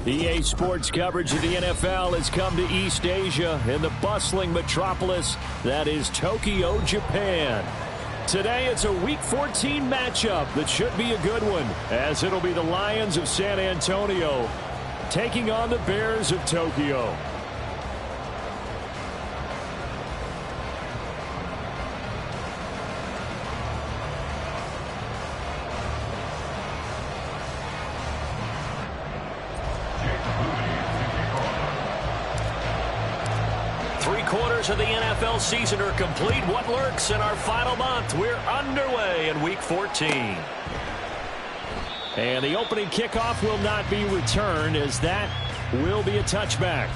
EA Sports coverage of the NFL has come to East Asia in the bustling metropolis that is Tokyo, Japan. Today it's a Week 14 matchup that should be a good one, as it'll be the Lions of San Antonio taking on the Bears of Tokyo. Three-quarters of the NFL season are complete. What lurks in our final month? We're underway in Week 14. And the opening kickoff will not be returned, as that will be a touchback.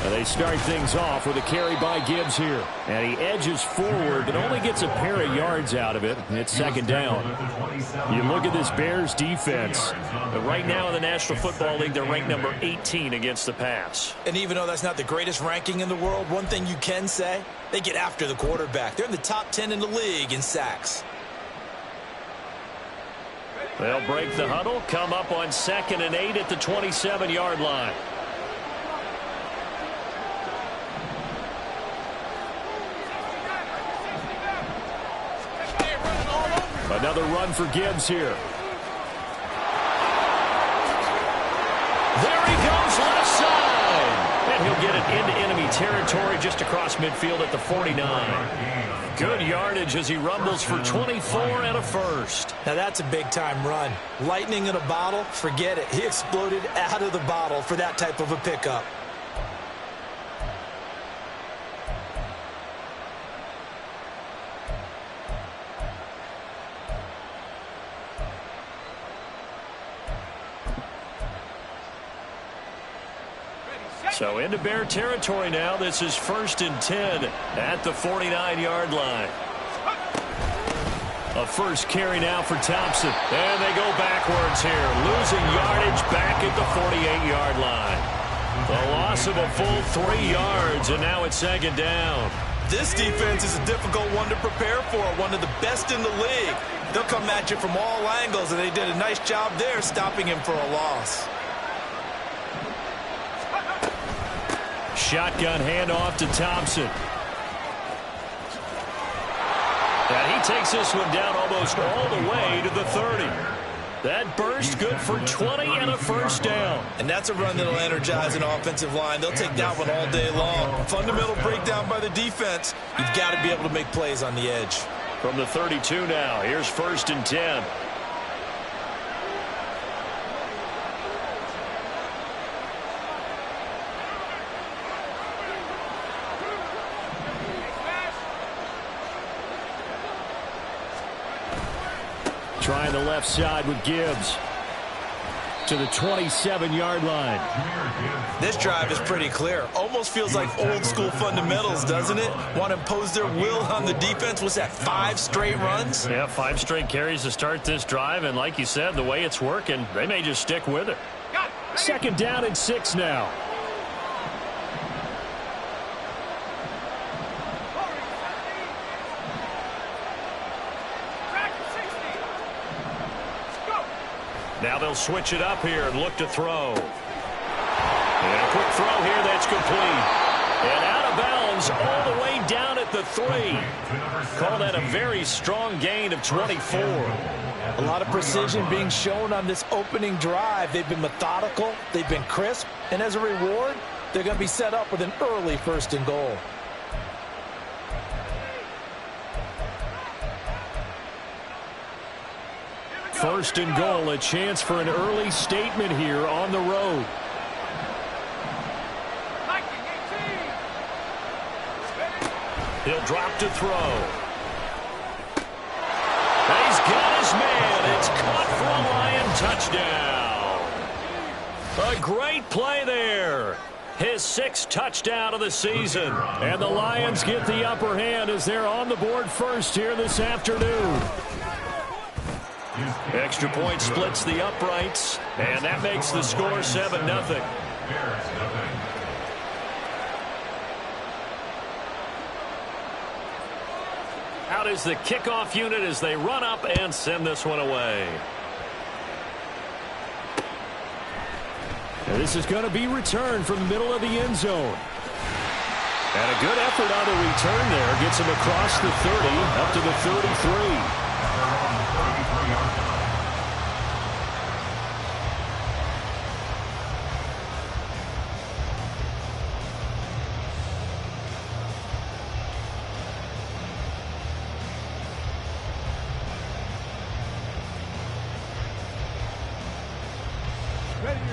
They start things off with a carry by Gibbs here. And he edges forward, but only gets a pair of yards out of it. It's second down. You look at this Bears defense. But right now in the National Football League, they're ranked number 18 against the pass. And even though that's not the greatest ranking in the world, one thing you can say, they get after the quarterback. They're in the top 10 in the league in sacks. They'll break the huddle, come up on 2nd and 8 at the 27-yard line. Another run for Gibbs here. There he goes, left side. And he'll get it into enemy territory just across midfield at the 49. Good yardage as he rumbles for 24 and a first. Now that's a big-time run. Lightning in a bottle, forget it. He exploded out of the bottle for that type of a pickup. So into Bear territory now. This is 1st and 10 at the 49-yard line. A first carry now for Thompson. And they go backwards here. Losing yardage back at the 48-yard line. The loss of a full 3 yards, and now it's 2nd down. This defense is a difficult one to prepare for, one of the best in the league. They'll come at you from all angles, and they did a nice job there stopping him for a loss. Shotgun handoff to Thompson. And he takes this one down almost all the way to the 30. That burst good for 20 and a first down. And that's a run that'll energize an offensive line. They'll take that one all day long. Fundamental breakdown by the defense. You've got to be able to make plays on the edge. From the 32 now, here's 1st and 10. Trying the left side with Gibbs to the 27-yard line. This drive is pretty clear. Almost feels like old school fundamentals, doesn't it? Want to impose their will on the defense. What's that, 5 straight runs? Yeah, 5 straight carries to start this drive. And like you said, the way it's working, they may just stick with it. 2nd down and 6 now. Now they'll switch it up here and look to throw. And a quick throw here that's complete. And out of bounds all the way down at the 3. Call that a very strong gain of 24. A lot of precision being shown on this opening drive. They've been methodical. They've been crisp. And as a reward, they're going to be set up with an early 1st and goal. First and goal, a chance for an early statement here on the road. He'll drop to throw. And he's got his man. It's caught for a Lion touchdown. A great play there. his 6th touchdown of the season. And the Lions get the upper hand as they're on the board first here this afternoon. Extra point splits the uprights, and that makes the score 7-0. Out is the kickoff unit as they run up and send this one away. And this is going to be returned from the middle of the end zone. And a good effort on the return there. Gets him across the 30, up to the 33.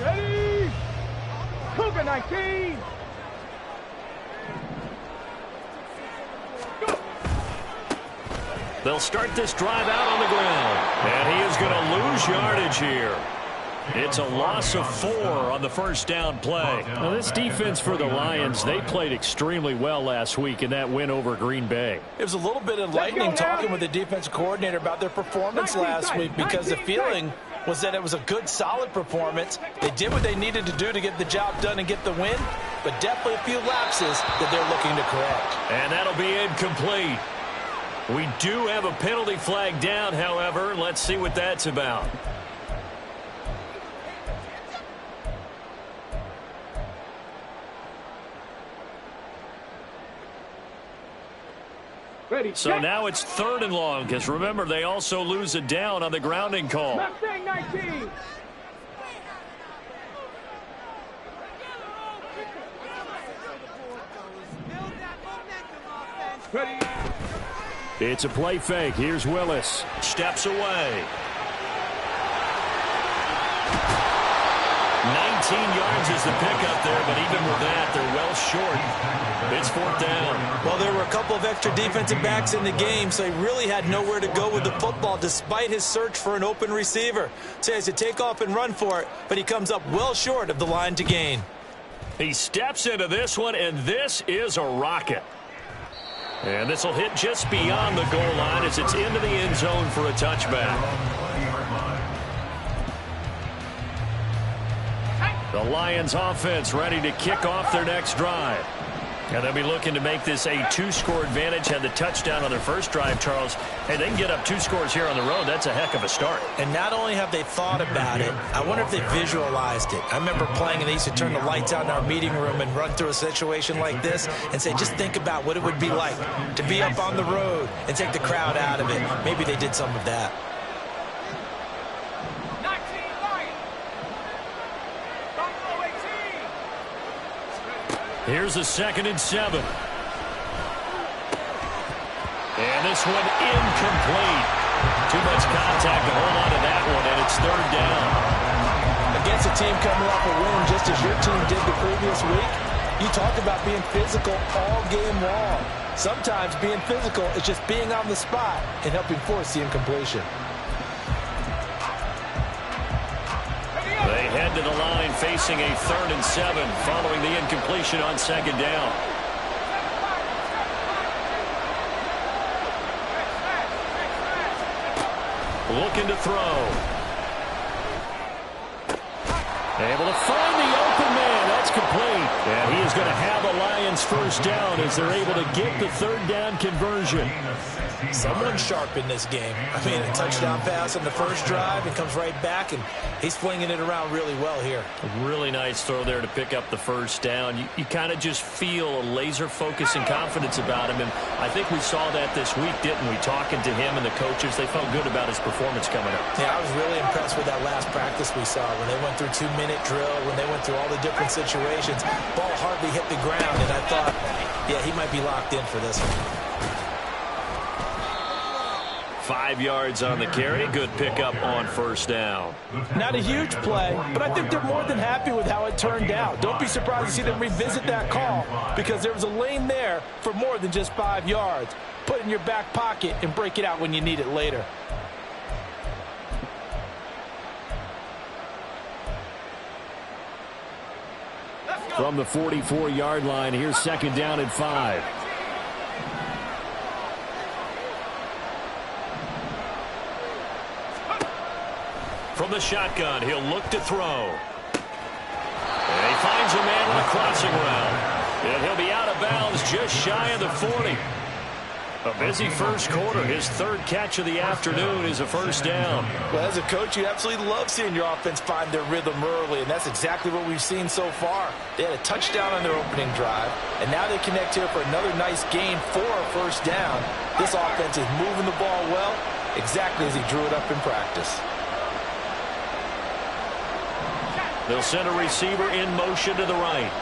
Ready! Cougar 19! Go! They'll start this drive out on the ground. And he is going to lose yardage here. It's a loss of 4 on the first down play. Now this defense for the Lions, they played extremely well last week in that win over Green Bay. It was a little bit enlightening talking with the defensive coordinator about their performance last week because the feeling was that it was a good, solid performance. They did what they needed to do to get the job done and get the win, but definitely a few lapses that they're looking to correct. And that'll be incomplete. We do have a penalty flag down, however. Let's see what that's about. So now it's 3rd and long, because remember, they also lose it down on the grounding call. Mustang 19! Ready! It's a play fake. Here's Willis. Steps away. 19 yards is the pickup there, but even with that, they're well short. It's 4th down. Well, there were a couple of extra defensive backs in the game, so he really had nowhere to go with the football despite his search for an open receiver. So he has to take off and run for it, but he comes up well short of the line to gain. He steps into this one, and this is a rocket. And this will hit just beyond the goal line as it's into the end zone for a touchback. The Lions offense ready to kick off their next drive. And they'll be looking to make this a 2-score advantage. Had the touchdown on their first drive, Charles. Hey, they can get up 2 scores here on the road. That's a heck of a start. And not only have they thought about it, I wonder if they visualized it. I remember playing and they used to turn the lights out in our meeting room and run through a situation like this and say, just think about what it would be like to be up on the road and take the crowd out of it. Maybe they did some of that. Here's a 2nd and 7. And this one incomplete. Too much contact to hold on to that one, and it's 3rd down. Against a team coming off a win just as your team did the previous week, you talked about being physical all game long. Sometimes being physical is just being on the spot and helping force the incompletion. They head to the line facing a 3rd and 7 following the incompletion on 2nd down. Looking to throw. Able to find the open man. That's complete. And he is going to have a Lions first down as they're able to get the 3rd down conversion. Someone sharp in this game. I mean, a touchdown pass on the first drive and comes right back, and he's flinging it around really well here. A really nice throw there to pick up the first down. You kind of just feel a laser focus and confidence about him, and I think we saw that this week, didn't we? Talking to him and the coaches, they felt good about his performance coming up. Yeah, I was really impressed with that last practice we saw when they went through 2-minute drill, when they went through all the different situations. Ball hardly hit the ground, and I thought, yeah, he might be locked in for this one. 5 yards on the carry. Good pickup on first down. Not a huge play, but I think they're more than happy with how it turned out. Don't be surprised to see them revisit that call because there was a lane there for more than just 5 yards. Put it in your back pocket and break it out when you need it later. Let's go! from the 44-yard line. Here's second down and 5. From the shotgun, he'll look to throw. And he finds a man on a crossing route. And he'll be out of bounds just shy of the 40. A busy first quarter. His third catch of the afternoon is a first down. Well, as a coach, you absolutely love seeing your offense find their rhythm early, and that's exactly what we've seen so far. They had a touchdown on their opening drive, and now they connect here for another nice gain for a first down. This offense is moving the ball well, exactly as he drew it up in practice. They'll send a receiver in motion to the right.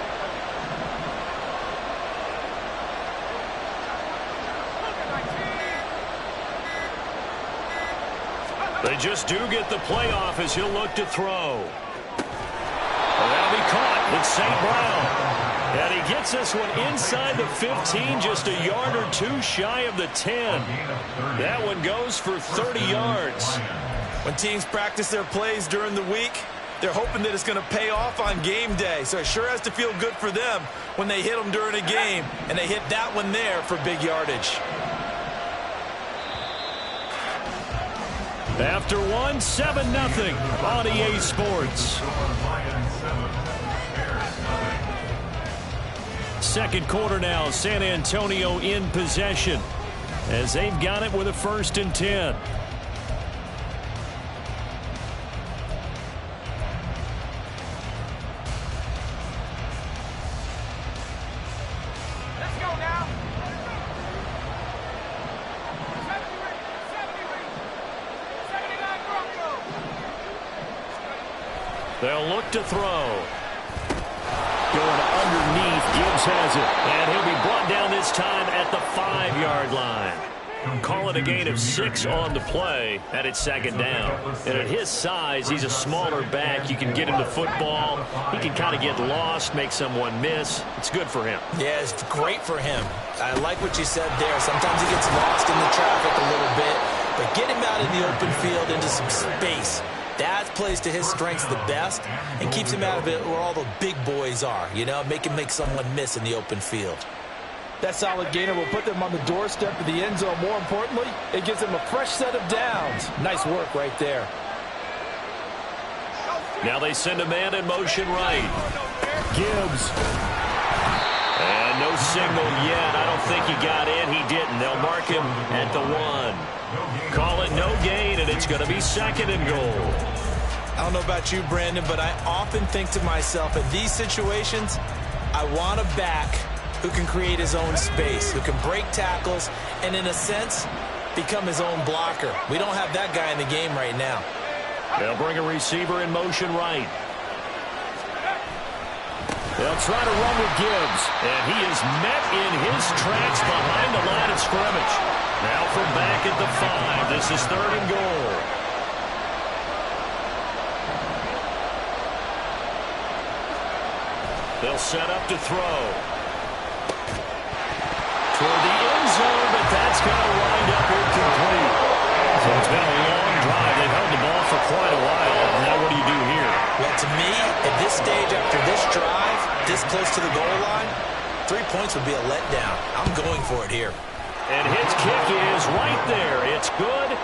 They just do get the play off as he'll look to throw. That'll be caught. It's St. Brown. And he gets this one inside the 15, just a yard or two shy of the 10. That one goes for 30 yards. When teams practice their plays during the week, they're hoping that it's going to pay off on game day. So it sure has to feel good for them when they hit them during a game. And they hit that one there for big yardage. After 7-0 on EA Sports. Second quarter now, San Antonio in possession as they've got it with a 1st and 10. They'll look to throw. Going underneath, Gibbs has it. And he'll be brought down this time at the 5-yard line. Call it a gain of 6 on the play, and it's second down. And at his size, he's a smaller back. You can get him the football. He can kind of get lost, make someone miss. It's good for him. Yeah, it's great for him. I like what you said there. Sometimes he gets lost in the traffic a little bit, but get him out in the open field into some space. That plays to his strengths the best and keeps him out of it where all the big boys are, you know, make someone miss in the open field. That solid gainer will put them on the doorstep of the end zone. More importantly, it gives them a fresh set of downs. Nice work right there. Now they send a man in motion right. Gibbs. And no signal yet. I don't think he got in. He didn't. They'll mark him at the 1. Call it no gain, and it's going to be 2nd and goal. I don't know about you, Brandon, but I often think to myself, in these situations, I want a back who can create his own space, who can break tackles, and in a sense, become his own blocker. We don't have that guy in the game right now. They'll bring a receiver in motion right. They'll try to run with Gibbs. And he is met in his tracks behind the line of scrimmage. Now from back at the 5. This is 3rd and goal. They'll set up to throw. Toward the end zone, but that's going to wind up incomplete. So it's been a long drive. They've held the ball for quite a while. Now what do you do here? Well, to me, at this stage after this drive, this close to the goal line, 3 points would be a letdown. I'm going for it here. And his kick is right there. It's good.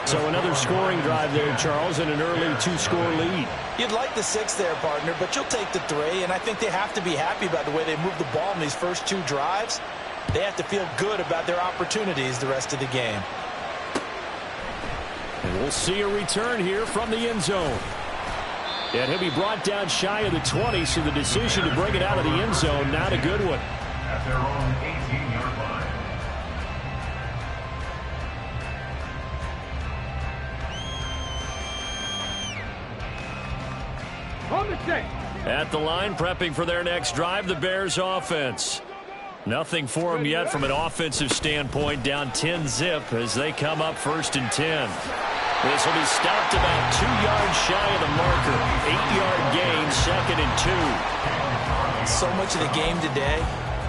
So another scoring drive there, Charles, and an early 2-score lead. You'd like the 6 there, partner, but you'll take the 3, and I think they have to be happy about the way they moved the ball in these first 2 drives. They have to feel good about their opportunities the rest of the game. And we'll see a return here from the end zone. And he'll be brought down shy of the 20, so the decision to bring it out of the end zone, not a good one. At their own 18-yard line. On the check. At the line, prepping for their next drive, the Bears offense. Nothing for them yet from an offensive standpoint, down 10-zip as they come up 1st and 10. This will be stopped about 2 yards shy of the marker. 8-yard gain, 2nd and 2. So much of the game today,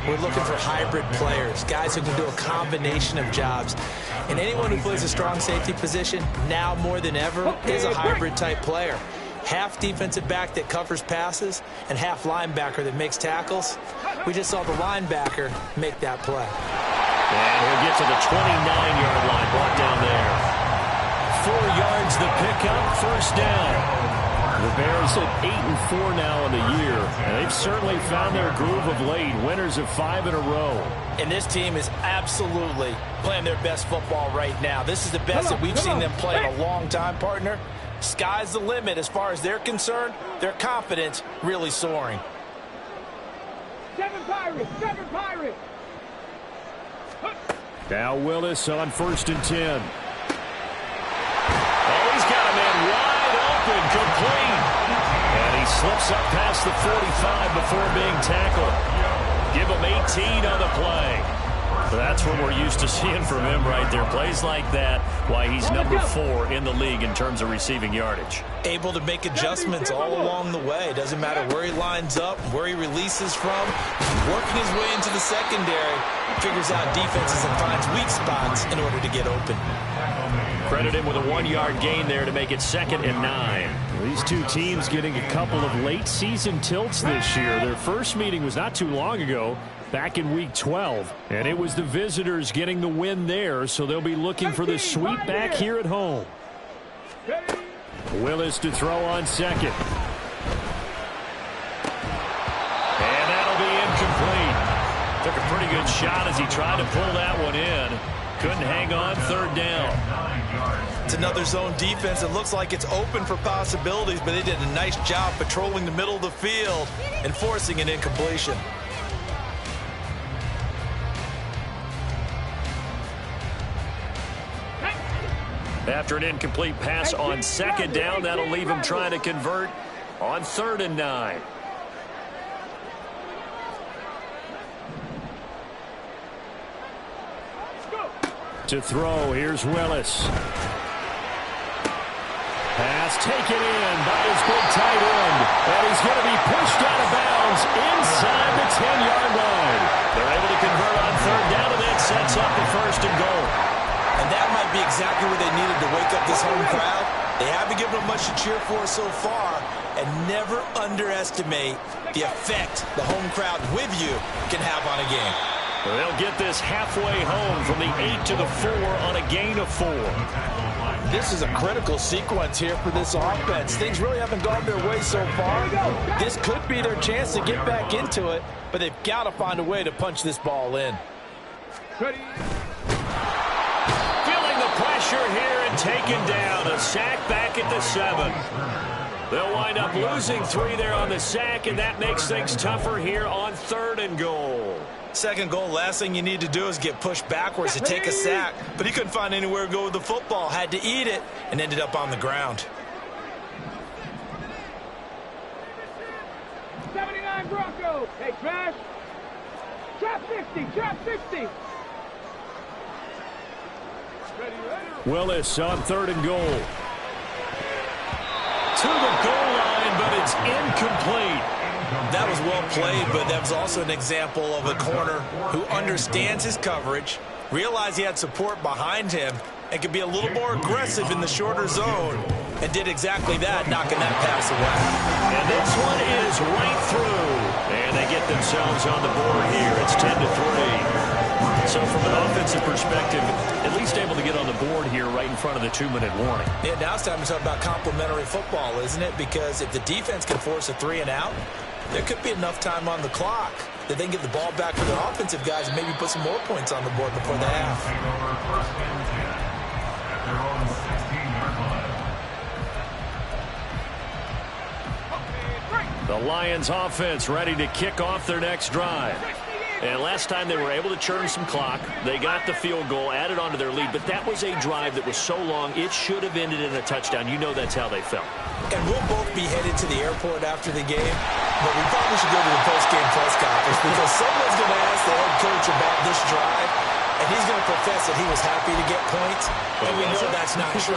we're looking for hybrid players, guys who can do a combination of jobs. And anyone who plays a strong safety position, now more than ever, is a hybrid-type player. half defensive back that covers passes and half linebacker that makes tackles. We just saw the linebacker make that play. And he'll get to the 29-yard line, brought down there. 4 yards the pickup, first down. The Bears at 8-4 now in the year, and they've certainly found their groove of late. Winners of 5 in a row. And this team is absolutely playing their best football right now. This is the best that we've seen them play in a long time, partner. Sky's the limit as far as they're concerned. Their confidence really soaring. 7 Pirates, 7 Pirates. Now Willis on 1st and 10. Oh, he's got a man wide open, complete. And he slips up past the 45 before being tackled. Give him 18 on the play. That's what we're used to seeing from him right there. Plays like that, why he's number 4 in the league in terms of receiving yardage. Able to make adjustments all along the way. Doesn't matter where he lines up, where he releases from. Working his way into the secondary, figures out defenses and finds weak spots in order to get open. Credit him with a 1-yard gain there to make it 2nd and 9. These two teams getting a couple of late season tilts this year. Their first meeting was not too long ago, back in week 12. And it was the visitors getting the win there, so they'll be looking for the sweep back here at home. Willis to throw on 2nd. And that'll be incomplete. Took a pretty good shot as he tried to pull that one in. Couldn't hang on, 3rd down. It's another zone defense. It looks like it's open for possibilities, but they did a nice job patrolling the middle of the field and forcing an incompletion. After an incomplete pass on 2nd down, that'll leave him trying to convert on 3rd and 9. To throw, here's Willis. Pass taken in by his big tight end. And he's going to be pushed out of bounds inside the 10-yard line. They're able to convert on 3rd down, and that sets up the 1st and goal. And that might be exactly what they needed to wake up this home crowd. They haven't given them much to cheer for so far. And never underestimate the effect the home crowd with you can have on a game. They'll get this halfway home from the 8 to the 4 on a gain of 4. This is a critical sequence here for this offense. Things really haven't gone their way so far. This could be their chance to get back into it, but they've got to find a way to punch this ball in. Ready. Feeling the pressure here and taken down. A sack back at the 7. They'll wind up losing 3 there on the sack, and that makes things tougher here on 3rd and goal. 2nd goal, last thing you need to do is get pushed backwards to take a sack. But he couldn't find anywhere to go with the football. Had to eat it and ended up on the ground. 79 Broncos. Hey, Trash. Trap 50. Trap 50. Ready. Willis on 3rd and goal. To the goal line, but it's incomplete. That was well played, but that was also an example of a corner who understands his coverage, realized he had support behind him, and could be a little more aggressive in the shorter zone, and did exactly that, knocking that pass away. And this one is right through. And they get themselves on the board here. It's 10-3. So from an offensive perspective, at least able to get on the board here right in front of the 2-minute warning. Yeah, now it's time to talk about complementary football, isn't it? Because if the defense can force a 3-and-out, there could be enough time on the clock that they can get the ball back for their offensive guys and maybe put some more points on the board before the half. The Lions offense ready to kick off their next drive. And last time they were able to churn some clock. They got the field goal, added on to their lead. But that was a drive that was so long, it should have ended in a touchdown. You know that's how they felt. And we'll both be headed to the airport after the game. But we probably should go to the post-game press conference because someone's going to ask the head coach about this drive. And he's going to profess that he was happy to get points. And we know that's not true.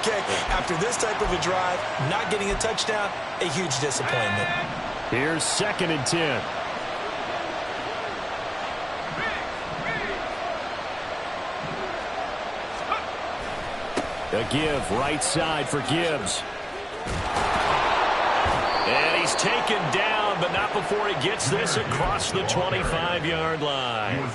Okay, after this type of a drive, not getting a touchdown, a huge disappointment. Here's 2nd and 10. A give right side for Gibbs. he's taken down, but not before he gets this across the 25-yard line.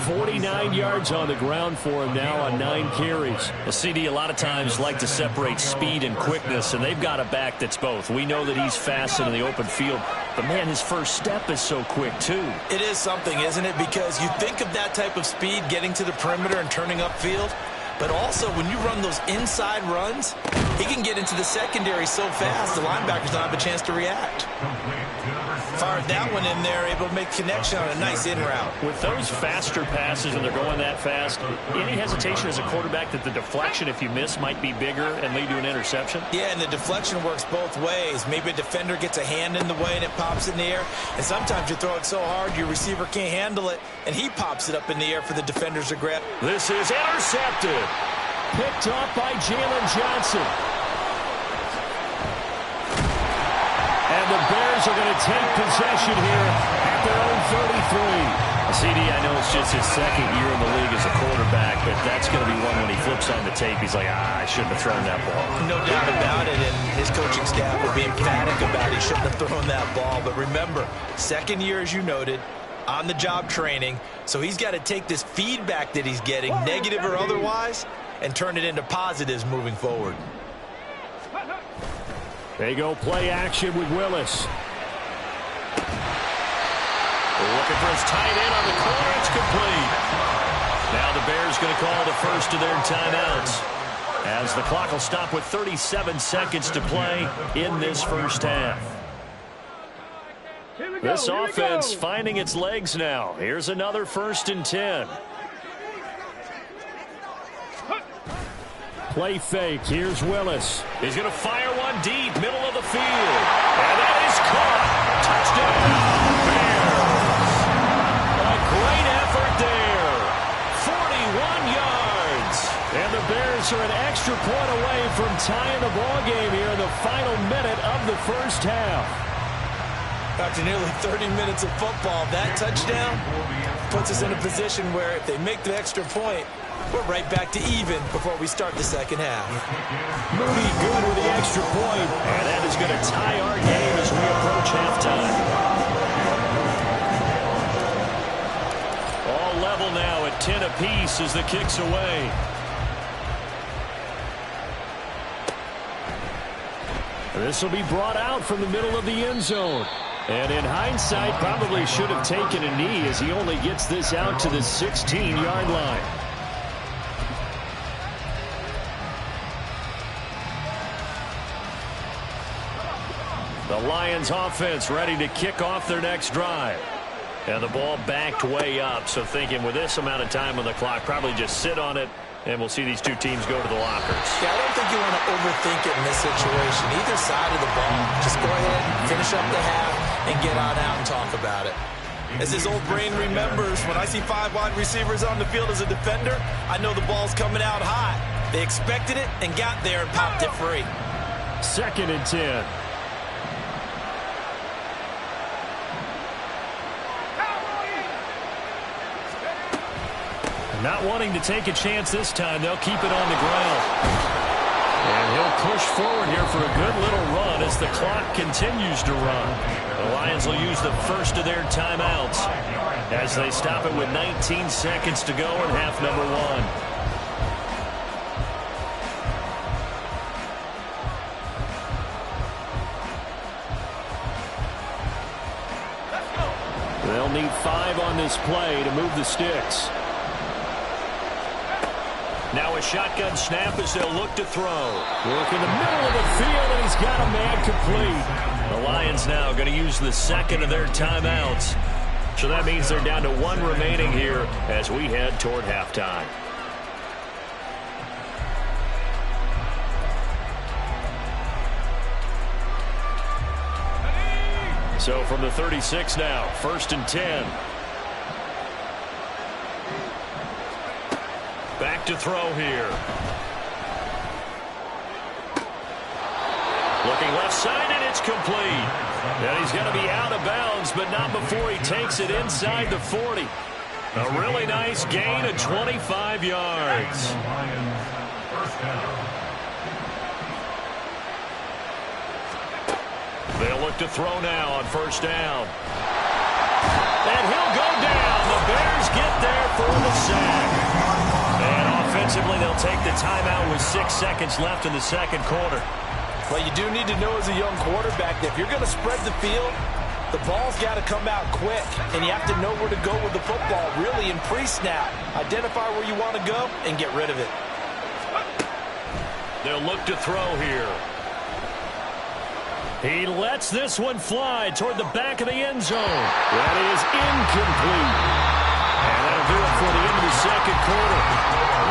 49 yards on the ground for him now on 9 carries. Well, CD a lot of times like to separate speed and quickness, and they've got a back that's both. We know that he's fast in the open field, but, man, his first step is so quick, too. It is something, isn't it? Because you think of that type of speed getting to the perimeter and turning upfield, but also when you run those inside runs, he can get into the secondary so fast the linebackers don't have a chance to react. Fired that one in there, able to make connection on a nice in route. With those faster passes and they're going that fast, any hesitation as a quarterback that the deflection, if you miss, might be bigger and lead to an interception? Yeah, and the deflection works both ways. Maybe a defender gets a hand in the way and it pops in the air, and sometimes you throw it so hard your receiver can't handle it, and he pops it up in the air for the defenders to grab. This is intercepted. Picked off by Jalen Johnson. And the Bears are going to take possession here at their own 33. CD, I know it's just his second year in the league as a quarterback, but that's going to be one when he flips on the tape. He's like, I shouldn't have thrown that ball. No doubt about it, and his coaching staff will be emphatic about he shouldn't have thrown that ball. But remember, second year, as you noted, on-the-job training, so he's got to take this feedback that he's getting, negative or otherwise, and turn it into positives moving forward. They go play action with Willis. Looking for his tight end on the corner. It's complete. Now the Bears going to call the first of their timeouts, as the clock will stop with 37 seconds to play in this first half. This offense finding its legs now. Here's another 1st and 10. Play fake. Here's Willis. He's going to fire one deep, middle of the field. And that is caught. Touchdown, Bears. A great effort there. 41 yards. And the Bears are an extra point away from tying the ball game here in the final minute of the first half. After nearly 30 minutes of football, that touchdown puts us in a position where if they make the extra point, we're right back to even before we start the second half. Moody good with the extra point. And that is going to tie our game as we approach halftime. All level now at 10 apiece as the kick's away. This will be brought out from the middle of the end zone. And in hindsight, probably should have taken a knee as he only gets this out to the 16-yard line. The Lions offense ready to kick off their next drive. And the ball backed way up, so thinking with this amount of time on the clock, probably just sit on it, and we'll see these two teams go to the lockers. Yeah, I don't think you want to overthink it in this situation. Either side of the ball, just go ahead, finish up the half, and get on out and talk about it. As his old brain remembers, when I see 5 wide receivers on the field as a defender, I know the ball's coming out hot. They expected it and got there and popped it free. 2nd and 10. Not wanting to take a chance this time, they'll keep it on the ground. And he'll push forward here for a good little run as the clock continues to run. The Lions will use the first of their timeouts as they stop it with 19 seconds to go in half number 1. They'll need 5 on this play to move the sticks. Now a shotgun snap as they'll look to throw. Work in the middle of the field, and he's got a man complete. The Lions now going to use the second of their timeouts. So that means they're down to 1 remaining here as we head toward halftime. So from the 36 now, 1st and 10. Back to throw here. Looking left side, and it's complete. And he's going to be out of bounds, but not before he takes it inside the 40. A really nice gain of 25 yards. They'll look to throw now on first down. And he'll go down. The Bears get there for the sack. And offensively, they'll take the timeout with 6 seconds left in the second quarter. Well, you do need to know as a young quarterback that if you're going to spread the field, the ball's got to come out quick, and you have to know where to go with the football, really in pre-snap. Identify where you want to go and get rid of it. They'll look to throw here. He lets this one fly toward the back of the end zone. That is incomplete. And that'll do it for the end of the second quarter.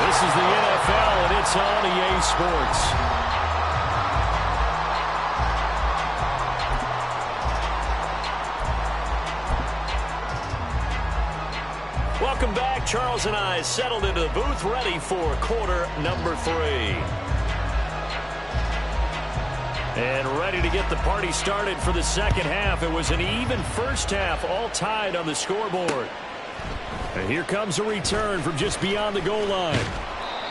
This is the NFL, and it's on EA Sports. Welcome back. Charles and I settled into the booth, ready for quarter number 3. And ready to get the party started for the second half. It was an even first half, all tied on the scoreboard. And here comes a return from just beyond the goal line.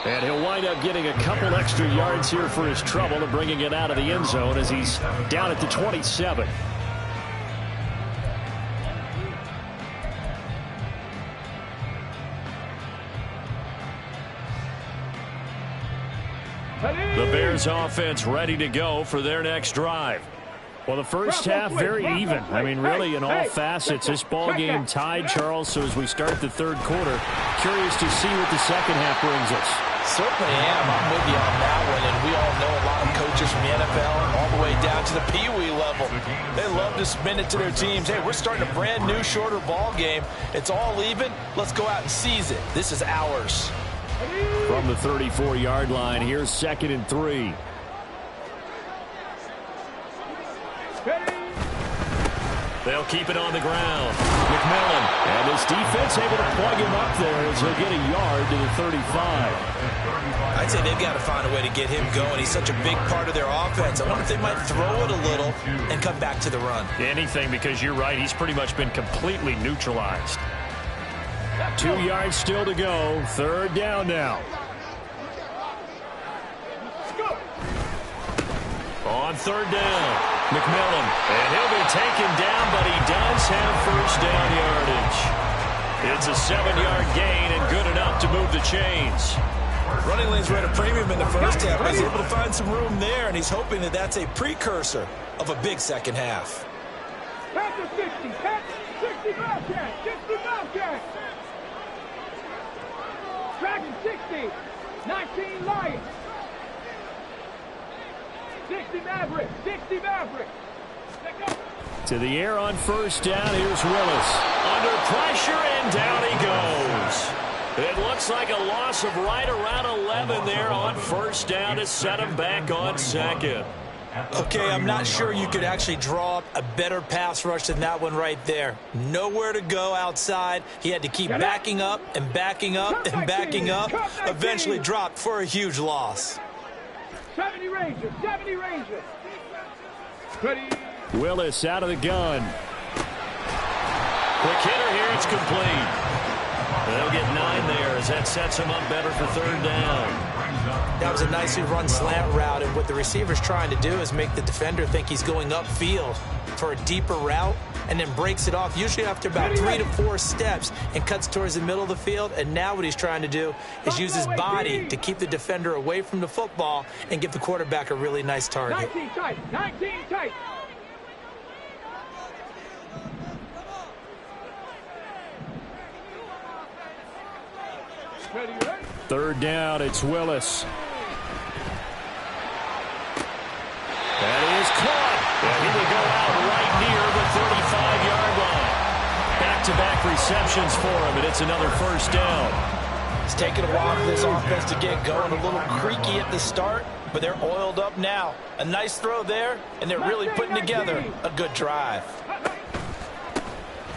And he'll wind up getting a couple extra yards here for his trouble and bringing it out of the end zone as he's down at the 27. The Bears offense ready to go for their next drive. Well, the first half very even. I mean, really, in all facets, this ball game tied, Charles. So as we start the third quarter, curious to see what the second half brings us. Certainly am. I'm with you on that one. And we all know a lot of coaches from the NFL all the way down to the Pee-wee level. They love to spin it to their teams. Hey, we're starting a brand new, shorter ball game. It's all even. Let's go out and seize it. This is ours. From the 34-yard line, here's 2nd and 3. They'll keep it on the ground. McMillan, and his defense able to plug him up there as he'll get a yard to the 35. I'd say they've got to find a way to get him going. He's such a big part of their offense. I wonder if they might throw it a little and come back to the run. Anything, because you're right. He's pretty much been completely neutralized. 2 yards still to go. 3rd down now. On 3rd down, McMillan. And he'll be taken down, but he does have first down yardage. It's a 7-yard gain and good enough to move the chains. Running lanes were at a premium in the first half. He's able to find some room there, and he's hoping that that's a precursor of a big second half. Panther 60, 60 Bobcat, 60 Bobcat. Dragon 60, 19 Lions. 60 Maverick, 60 Maverick. To the air on first down, here's Willis. Under pressure, and down he goes. It looks like a loss of right around 11 there on first down to set him back on 2nd. Okay, I'm not sure you could actually draw up a better pass rush than that one right there. Nowhere to go outside. He had to keep backing up and backing up and backing up. Eventually dropped for a huge loss. 70 Rangers, 70 Rangers. Willis out of the gun. Quick hitter here, it's complete. They'll get 9 there as that sets him up better for 3rd down. That was a nicely run slant route, and what the receiver's trying to do is make the defender think he's going upfield for a deeper route and then breaks it off, usually after about 3 to 4 steps, and cuts towards the middle of the field. And now what he's trying to do is use his body to keep the defender away from the football and give the quarterback a really nice target. 19 tight, 19 tight. Third down, it's Willis. That is caught. And he will go out right near the 35-yard line. Back-to-back receptions for him, and it's another first down. It's taken a while for this offense to get going. A little creaky at the start, but they're oiled up now. A nice throw there, and they're really putting together a good drive.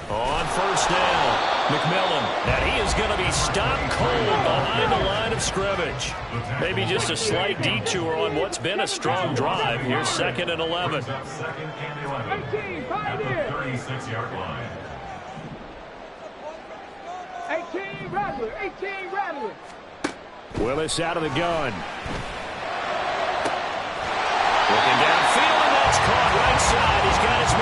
On first down, McMillan. And he is going to be stopped cold behind the line of scrimmage. Maybe just a slight detour on what's been a strong drive. Here's 2nd and 11. 18, Pioneer. 36-yard line. 18, Rattler, 18, Rattler. Willis out of the gun. Looking downfield, and that's caught right side. He's got his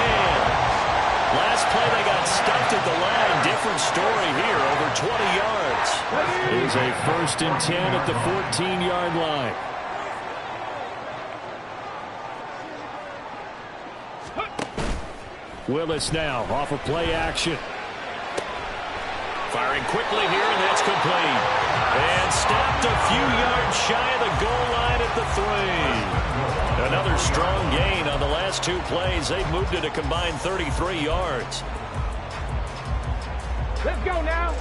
different story here, over 20 yards. It is a 1st and 10 at the 14-yard line. Willis now off of play action. Firing quickly here, and that's complete. And stopped a few yards shy of the goal line at the 3. Another strong gain on the last 2 plays. They've moved it a combined 33 yards. Let's go now.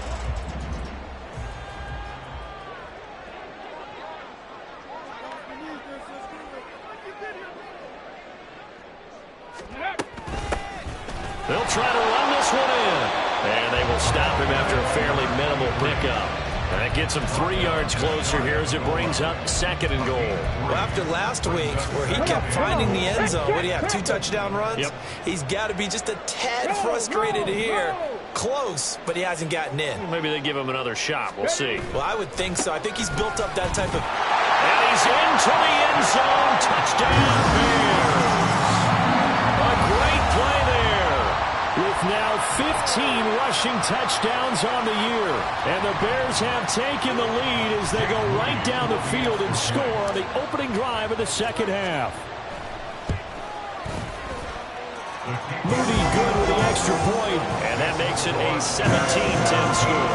They'll try to run this one in. And they will stop him after a fairly minimal pickup. And that gets him 3 yards closer here as it brings up 2nd and goal. Well, after last week where he kept finding the end zone, what do you have, 2 touchdown runs? Yep. He's got to be just a tad frustrated here. Close, but he hasn't gotten in. Maybe they give him another shot. We'll see. Well, I would think so. I think he's built up that type of... And he's into the end zone. Touchdown, Bears. A great play there. With now 15 rushing touchdowns on the year. And the Bears have taken the lead as they go right down the field and score on the opening drive of the 2nd half. Moody good with the extra point. And that makes it a 17-10 score.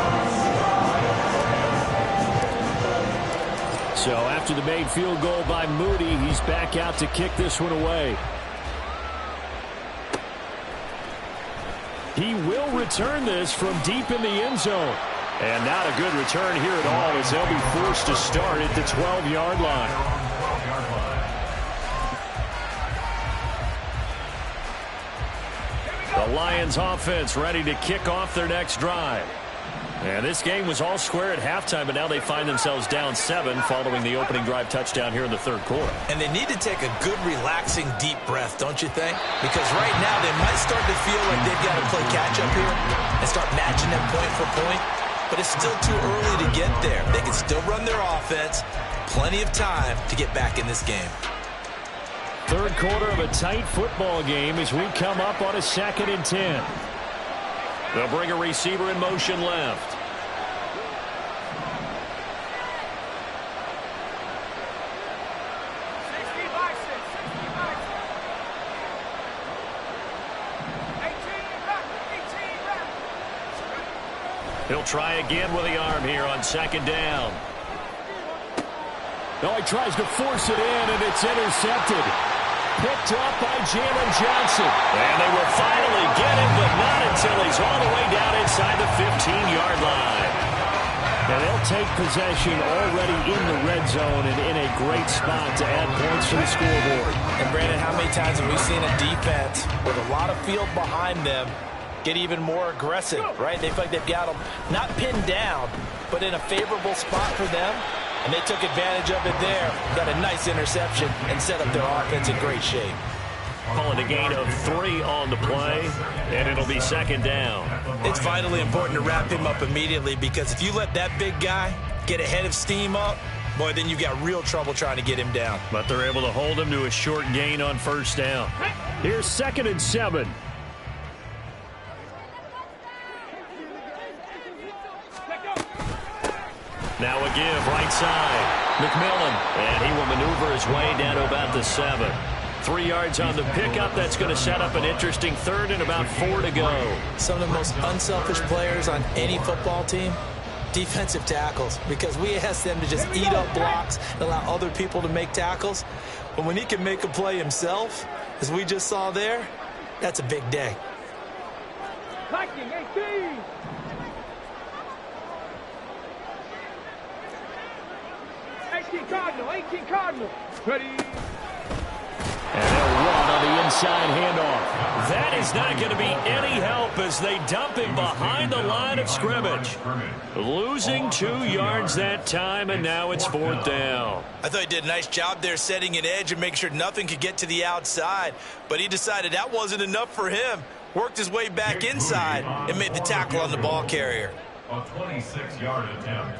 So after the made field goal by Moody, he's back out to kick this one away. He will return this from deep in the end zone. And not a good return here at all as they'll be forced to start at the 12-yard line. The Lions offense ready to kick off their next drive. And this game was all square at halftime, but now they find themselves down 7 following the opening drive touchdown here in the 3rd quarter. And they need to take a good, relaxing, deep breath, don't you think? Because right now they might start to feel like they've got to play catch-up here and start matching them point for point. But it's still too early to get there. They can still run their offense. Plenty of time to get back in this game. 3rd quarter of a tight football game as we come up on a 2nd and 10. They'll bring a receiver in motion left. He'll try again with the arm here on 2nd down. Oh, he tries to force it in, and it's intercepted. Picked up by Jalen Johnson. And they will finally get him, but not until he's all the way down inside the 15-yard line. And they'll take possession already in the red zone and in a great spot to add points to the scoreboard. And, Brandon, how many times have we seen a defense with a lot of field behind them get even more aggressive, right? They feel like they've got them not pinned down, but in a favorable spot for them. And they took advantage of it there. Got a nice interception and set up their offense in great shape. Calling a gain of 3 on the play, and it'll be 2nd down. It's vitally important to wrap him up immediately because if you let that big guy get a head of steam up, boy, then you got real trouble trying to get him down. But they're able to hold him to a short gain on 1st down. Here's 2nd and 7. Now a give right side. McMillan, and he will maneuver his way down to about the 7. 3 yards on the pickup. That's going to set up an interesting 3rd and about 4 to go. Some of the most unselfish players on any football team, defensive tackles, because we ask them to just eat up blocks and allow other people to make tackles. But when he can make a play himself, as we just saw there, that's a big day. Viking 18. 18 Cardinal, 18 Cardinal. Ready. And they'll run on the inside handoff. That is not going to be any help as they dump him behind the line of scrimmage. Losing 2 yards that time, and now it's 4th down. I thought he did a nice job there setting an edge and making sure nothing could get to the outside. But he decided that wasn't enough for him. Worked his way back inside and made the tackle on the ball carrier. A 26-yard attempt.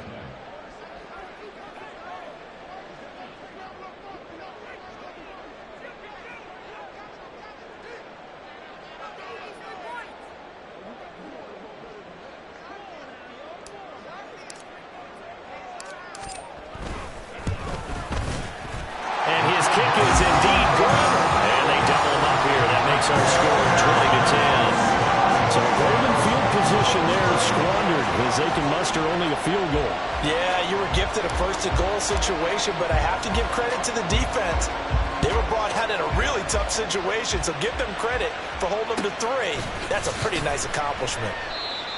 squandered as they can muster only a field goal. Yeah, you were gifted a first-and-goal situation, but I have to give credit to the defense. They were brought out in a really tough situation, so give them credit for holding them to 3. That's a pretty nice accomplishment.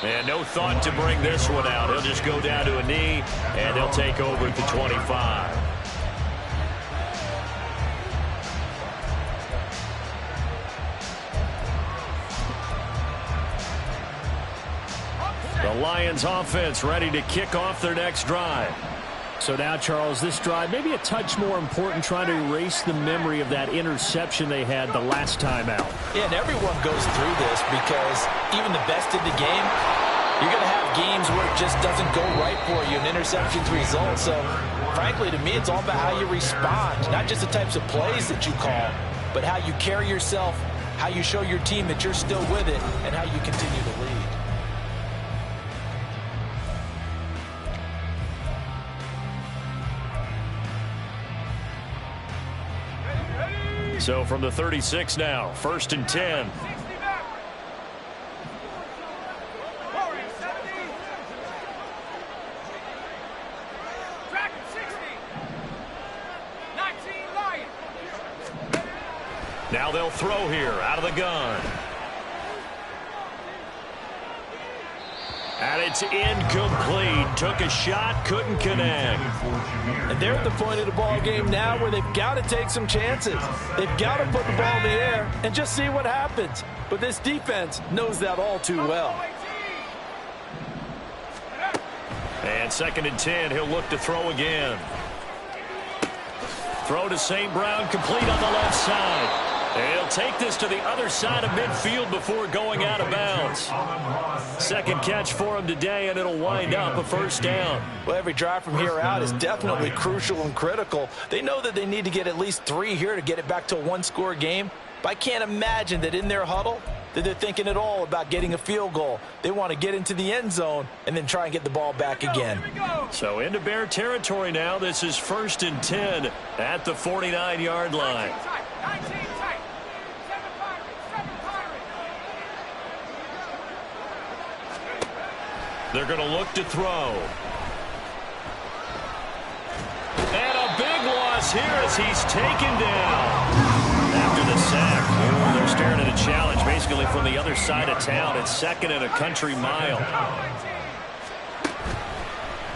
And no thought to bring this one out. He'll just go down to a knee, and they'll take over at the 25. The Lions offense ready to kick off their next drive. So now, Charles, this drive maybe a touch more important, trying to erase the memory of that interception they had the last time out. Yeah, and everyone goes through this because even the best in the game, you're going to have games where it just doesn't go right for you, and interceptions result. So, frankly, to me, it's all about how you respond, not just the types of plays that you call, but how you carry yourself, how you show your team that you're still with it, and how you continue to lead. So from the 36 now, 1st and 10. Now they'll throw here out of the gun. And it's incomplete. Took a shot, couldn't connect. And they're at the point of the ball game now where they've got to take some chances. They've got to put the ball in the air and just see what happens. But this defense knows that all too well. And 2nd and 10, he'll look to throw again. Throw to St. Brown, complete on the left side. He'll take this to the other side of midfield before going out of bounds. 2nd catch for him today, and it'll wind up a 1st down. Well, every drive from here out is definitely crucial and critical. They know that they need to get at least 3 here to get it back to a 1-score game. But I can't imagine that in their huddle that they're thinking at all about getting a field goal. They want to get into the end zone and then try and get the ball back again. So into Bear territory now. This is 1st and 10 at the 49-yard line. They're going to look to throw. And a big loss here as he's taken down. After the sack, they're staring at a challenge basically from the other side of town. It's 2nd and a country mile.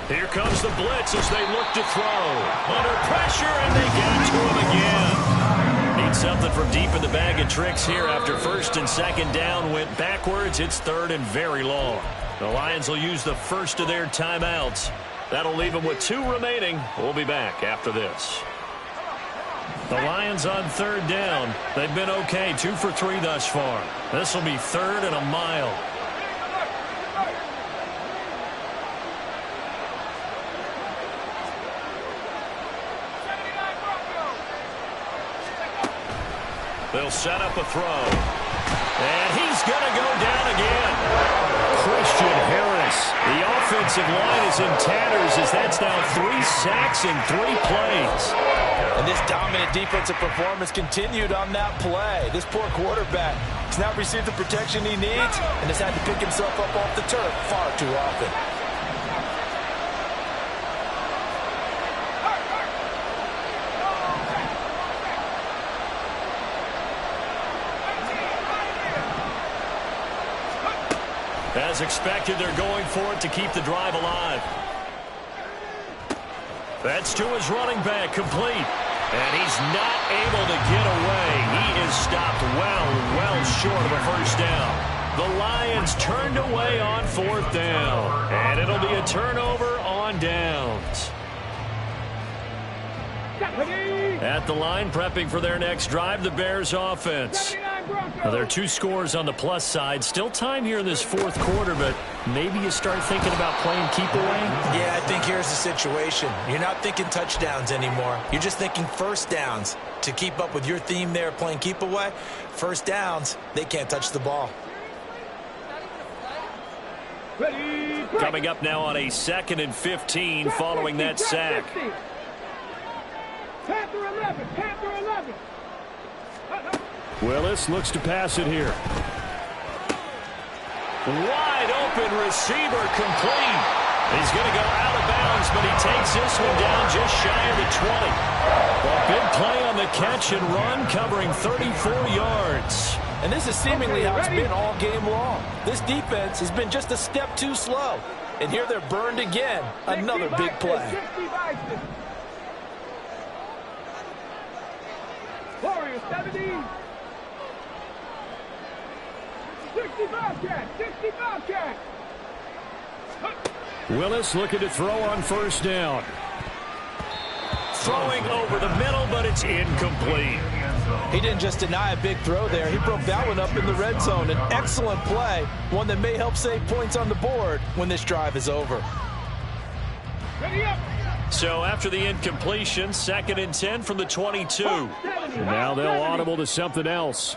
Here comes the blitz as they look to throw. Under pressure, and they got to him again. Need something from deep in the bag of tricks here after 1st and 2nd down went backwards. It's 3rd and very long. The Lions will use the first of their timeouts. That'll leave them with 2 remaining. We'll be back after this. The Lions on 3rd down. They've been okay, 2 for 3 thus far. This will be 3rd and a mile. They'll set up a throw. And he's going to go down again. Christian Harris. The offensive line is in tatters as that's now 3 sacks in 3 plays. And this dominant defensive performance continued on that play. This poor quarterback has now received the protection he needs and has had to pick himself up off the turf far too often. As expected, they're going for it to keep the drive alive. That's to his running back, complete. And he's not able to get away. He is stopped well short of a 1st down. The Lions turned away on 4th down. And it'll be a turnover on downs. At the line, prepping for their next drive, the Bears offense. Now, there are 2 scores on the plus side. Still time here in this 4th quarter, but maybe you start thinking about playing keep away? Yeah, I think here's the situation. You're not thinking touchdowns anymore. You're just thinking 1st downs. To keep up with your theme there, playing keep away, 1st downs, they can't touch the ball. Coming up now on a 2nd and 15 following that sack. Panther 11, Panther 11. Willis looks to pass it here. Wide open receiver complete. He's going to go out of bounds, but he takes this one down just shy of the 20. A big play on the catch and run, covering 34 yards. And this is seemingly how it's been all game long. This defense has been just a step too slow. And here they're burned again. Another big play. Warriors 70. 65 catch. 65 catch. Willis looking to throw on first down. Throwing over the middle, but it's incomplete. He didn't just deny a big throw there. He broke that one up in the red zone. An excellent play, one that may help save points on the board when this drive is over. Ready up. So after the incompletion, 2nd and 10 from the 22. And now they'll audible to something else.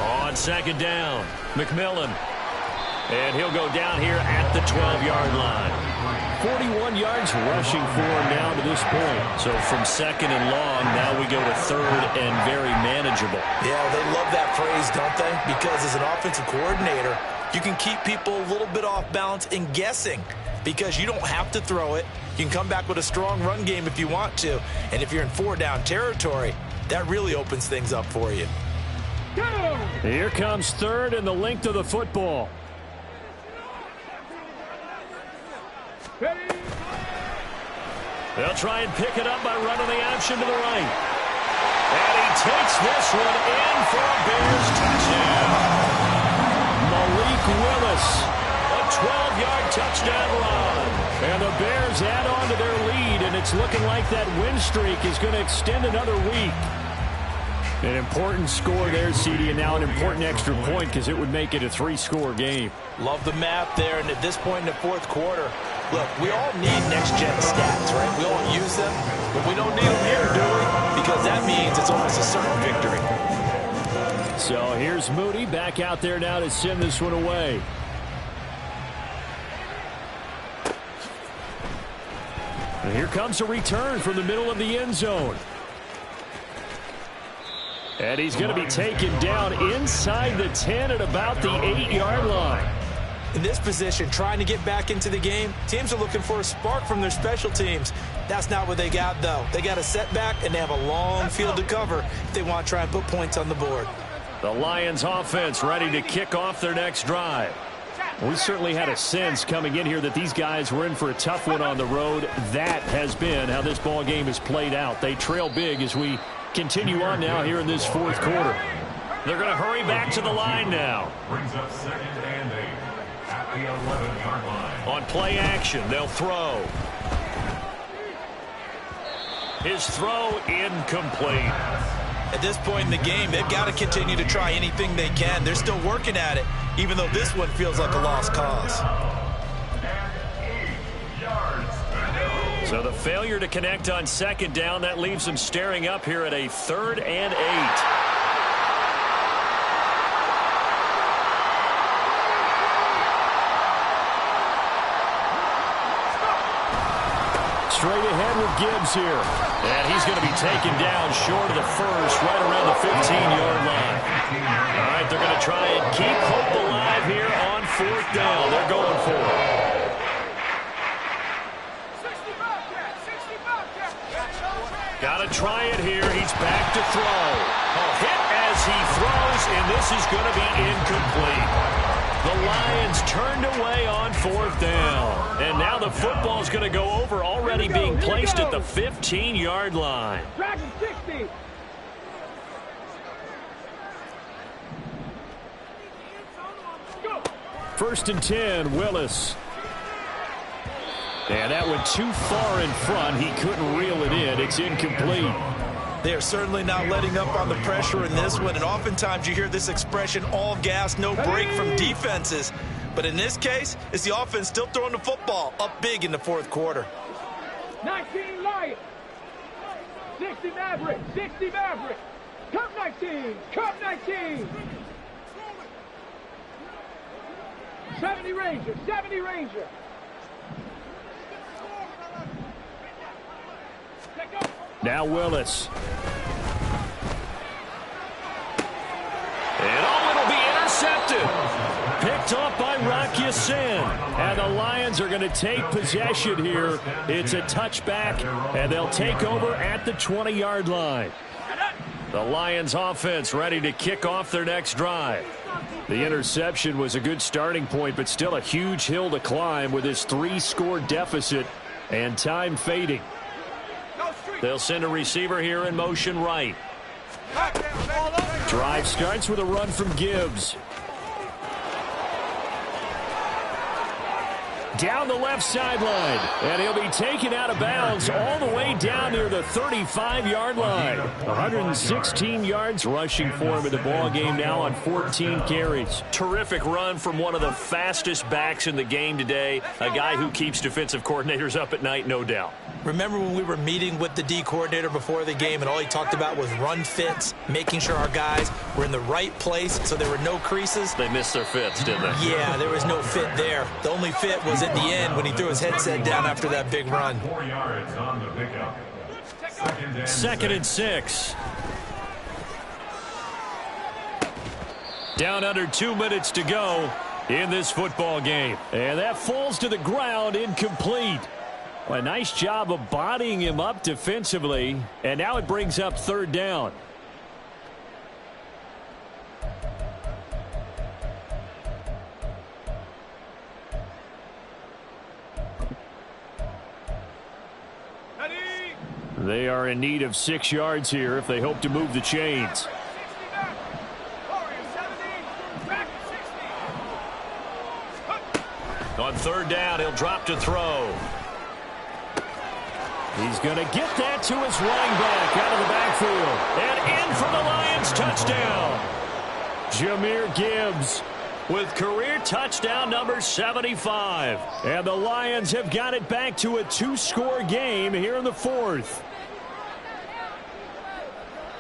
On 2nd down, McMillan. And he'll go down here at the 12-yard line. 41 yards rushing for him now to this point. So from 2nd and long, now we go to 3rd and very manageable. Yeah, they love that phrase, don't they? Because as an offensive coordinator, you can keep people a little bit off balance and guessing because you don't have to throw it. You can come back with a strong run game if you want to. And if you're in 4-down territory, that really opens things up for you. Here comes 3rd and the length of the football. They'll try and pick it up by running the option to the right. And he takes this one in for a Bears touchdown. Malik Willis. A 12-yard touchdown run. And the Bears add on to their lead, and it's looking like that win streak is going to extend another week. An important score there, CD, and now an important extra point because it would make it a 3-score game. Love the math there, and at this point in the 4th quarter, look, we all need next-gen stats, right? We all use them, but we don't need them here, do we? Because that means it's almost a certain victory. So here's Moody back out there now to send this one away. And here comes a return from the middle of the end zone. And he's going to be taken down inside the 10 at about the 8-yard line. In this position, trying to get back into the game, teams are looking for a spark from their special teams. That's not what they got, though. They got a setback, and they have a long field to cover if they want to try and put points on the board. The Lions offense ready to kick off their next drive. We certainly had a sense coming in here that these guys were in for a tough one on the road. That has been how this ball game has played out. They trail big as we continue on now here in this 4th quarter. They're going to hurry back to the line now. Brings up 2nd and 8 at the 11-yard line. On play action, they'll throw. His throw incomplete. At this point in the game, they've got to continue to try anything they can. They're still working at it, even though this one feels like a lost cause. So the failure to connect on 2nd down, that leaves them staring up here at a 3rd and 8. Straight ahead with Gibbs here. And he's going to be taken down short of the first, right around the 15-yard line. All right, they're going to try and keep hope alive here on 4th down. They're going for it. Got to try it here. He's back to throw. Hit as he throws, and this is going to be incomplete. The Lions turned away on 4th down. And now the football's going to go over, already being placed at the 15-yard line. Dragon 60. Go. 1st and 10, Willis. And that went too far in front. He couldn't reel it in. It's incomplete. They are certainly not letting up on the pressure in this one, and oftentimes you hear this expression, all gas, no break from defenses. But in this case, it's the offense still throwing the football up big in the 4th quarter. 19 Lions. 60 Maverick. 60 Maverick. Cup 19. Cup 19. 70 Ranger. 70 Ranger. Now Willis. picked off by Rock Ya-Sin. And the Lions are going to take possession here. It's a touchback, and they'll take over at the 20-yard line. The Lions offense ready to kick off their next drive. The interception was a good starting point, but still a huge hill to climb with this 3-score deficit and time fading. They'll send a receiver here in motion right. Drive starts with a run from Gibbs. Down the left sideline, and he'll be taken out of bounds all the way down near the 35-yard line. 116 yards rushing for him in the ball game now on 14 carries. Terrific run from one of the fastest backs in the game today, a guy who keeps defensive coordinators up at night, no doubt. Remember when we were meeting with the D coordinator before the game and all he talked about was run fits, making sure our guys were in the right place so there were no creases? They missed their fits, didn't they? Yeah, there was no fit there. The only fit was at the end when he threw his headset down after that big run. 4 yards on the pickup. Second and 6. Down under 2 minutes to go in this football game. And that falls to the ground, incomplete. Well, a nice job of bodying him up defensively, and now it brings up third down. They are in need of 6 yards here if they hope to move the chains. On third down, he'll drop to throw. He's going to get that to his running back out of the backfield. And in for the Lions touchdown. Jahmyr Gibbs with career touchdown number 75. And the Lions have got it back to a 2-score game here in the fourth.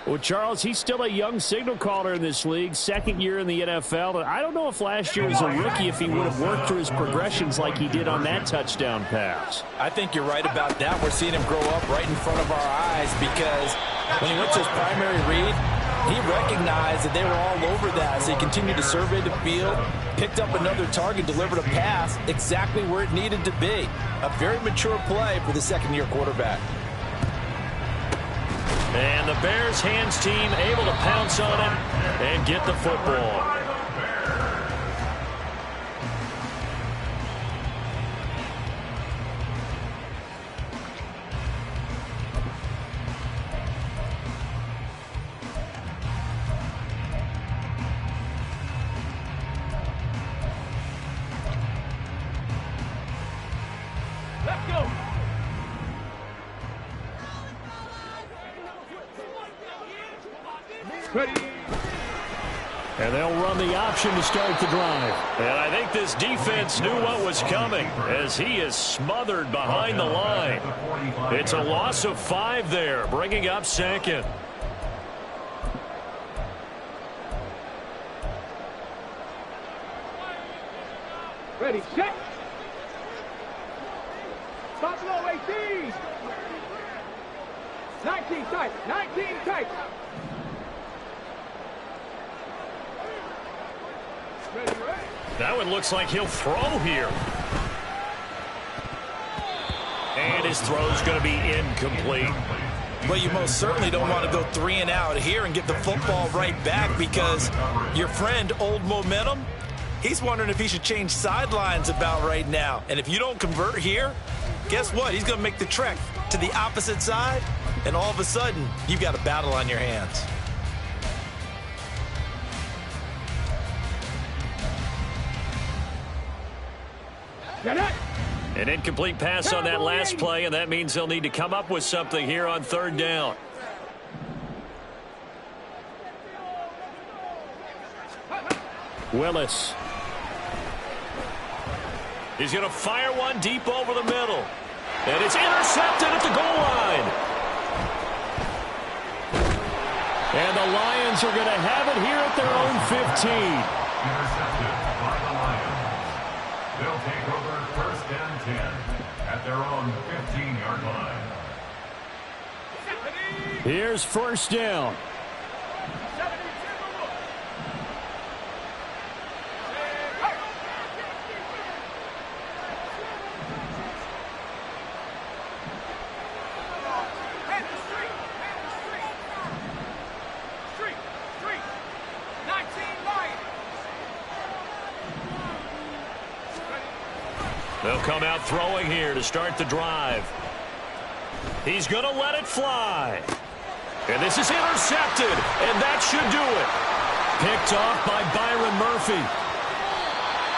Well, Charles, he's still a young signal caller in this league, second year in the NFL. But I don't know if last year as a rookie if he would have worked through his progressions like he did on that touchdown pass. I think you're right about that. We're seeing him grow up right in front of our eyes because when he went to his primary read, he recognized that they were all over that. So he continued to survey the field, picked up another target, delivered a pass exactly where it needed to be. A very mature play for the second-year quarterback. And the Bears hands team able to pounce on it and get the football. Let's go. Ready. And they'll run the option to start the drive. And I think this defense knew what was coming as he is smothered behind the line. It's a loss of 5 there, bringing up second. Ready, set. Stop low, 18. 19 tight, 19 tight. That one looks like he'll throw here. And his throw's going to be incomplete. Well, you most certainly don't want to go 3 and out here and get the football right back because your friend, Old Momentum, he's wondering if he should change sidelines about right now. And if you don't convert here, guess what? He's going to make the trek to the opposite side, and all of a sudden, you've got a battle on your hands. An incomplete pass on that last play, and that means they'll need to come up with something here on third down. Willis. He's going to fire one deep over the middle. And it's intercepted at the goal line. And the Lions are going to have it here at their own 15. Intercepted by the Lions. They'll take over first and 10 at their own 15-yard line. Here's first down. They'll come out throwing here to start the drive. He's going to let it fly. And this is intercepted, and that should do it. Picked off by Byron Murphy.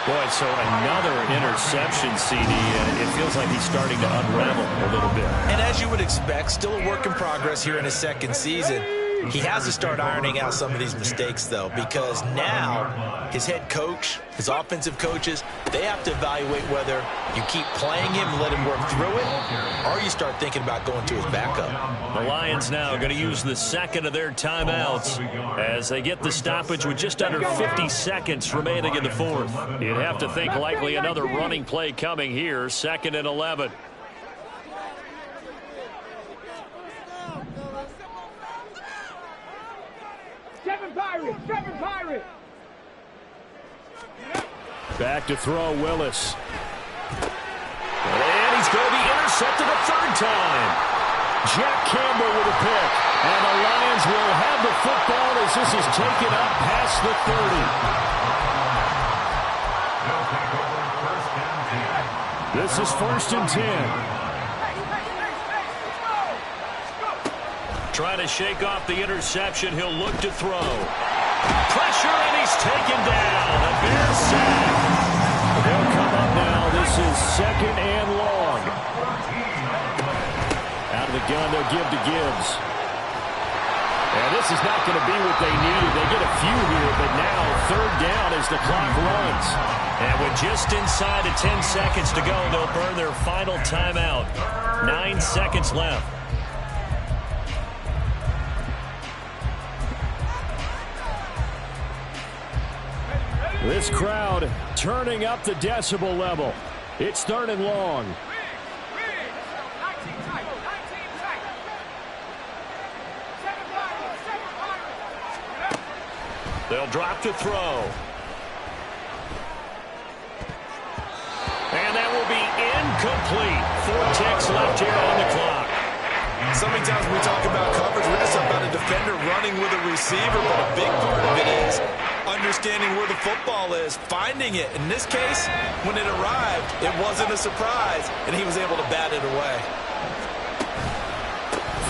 Boy, so another interception, CD, and it feels like he's starting to unravel a little bit. And as you would expect, still a work in progress here in his second season. He has to start ironing out some of these mistakes, though, because now his head coach, his offensive coaches, they have to evaluate whether you keep playing him and let him work through it, or you start thinking about going to his backup. The Lions now going to use the second of their timeouts as they get the stoppage with just under 50 seconds remaining in the fourth. You'd have to think likely another running play coming here, 2nd and 11. Seven Pirates! Back to throw, Willis. And he's going to be intercepted a third time. Jack Campbell with a pick. And the Lions will have the football as this is taken up past the 30. This is 1st and 10. Trying to shake off the interception. He'll look to throw. Pressure, and he's taken down. A Bears sack. They'll come up now. This is 2nd and long. Out of the gun, they'll give to Gibbs. And this is not going to be what they needed. They get a few here, but now 3rd down as the clock runs. And with just inside of 10 seconds to go, they'll burn their final timeout. 9 seconds left. This crowd turning up the decibel level. It's 3rd and long. They'll drop to throw. And that will be incomplete. 4 ticks left here on the clock. So many times when we talk about coverage, we're just about a defender running with a receiver, but a big part of it is understanding where the football is, finding it. In this case, when it arrived, it wasn't a surprise, and he was able to bat it away.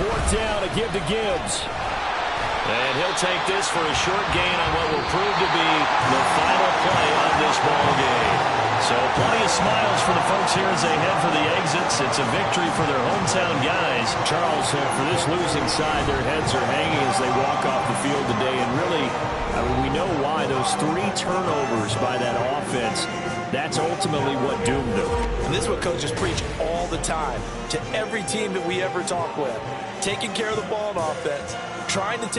4th down to give to Gibbs. And he'll take this for a short gain on what will prove to be the final play of this ball game. So plenty of smiles for the folks here as they head for the exits. It's a victory for their hometown guys. Charles, for this losing side, their heads are hanging as they walk off the field today. And really, I mean, we know why. Those 3 turnovers by that offense, that's ultimately what doomed them. And this is what coaches preach all the time to every team that we ever talk with. Taking care of the ball on offense, trying to take